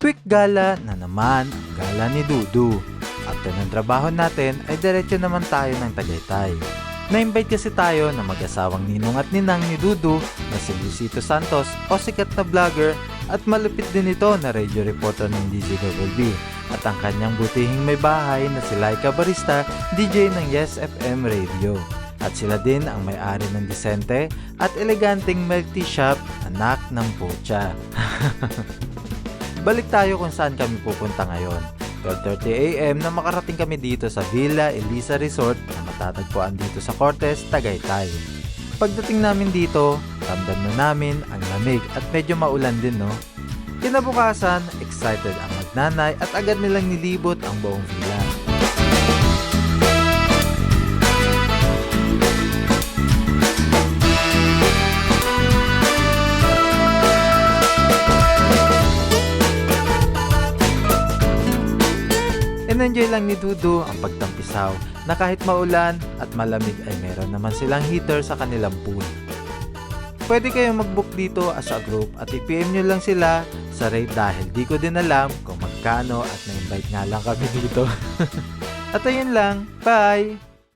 Quick gala na naman ang gala ni Dudu. After ng trabaho natin ay diretso naman tayo ng Tagaytay. Na-invite kasi tayo na mag-asawang ninong at ninang ni Dudu na si Luisito Santos o sikat na vlogger at malupit din ito na radio reporter ng DZWB at ang kanyang butihing may bahay na si Laika Barista, DJ ng Yes FM Radio. At sila din ang may-ari ng disente at eleganteng milk tea shop, anak ng putya. Balik tayo kung saan kami pupunta ngayon. 12:30 AM na makarating kami dito sa Villa Elisa Resort na matatagpuan dito sa Cortes, Tagaytay. Pagdating namin dito, ramdam na namin ang lamig at medyo maulan din, no? Kinabukasan, excited ang magnanay at agad nilang nilibot ang buong villa. In-enjoy lang ni Dudu ang pagtampisaw na kahit maulan at malamig ay meron naman silang heater sa kanilang pool. Pwede kayong mag-book dito as a group at i-PM nyo lang sila sa rate dahil di ko din alam kung magkano at na-invite nga lang kami dito. At ayun lang, bye!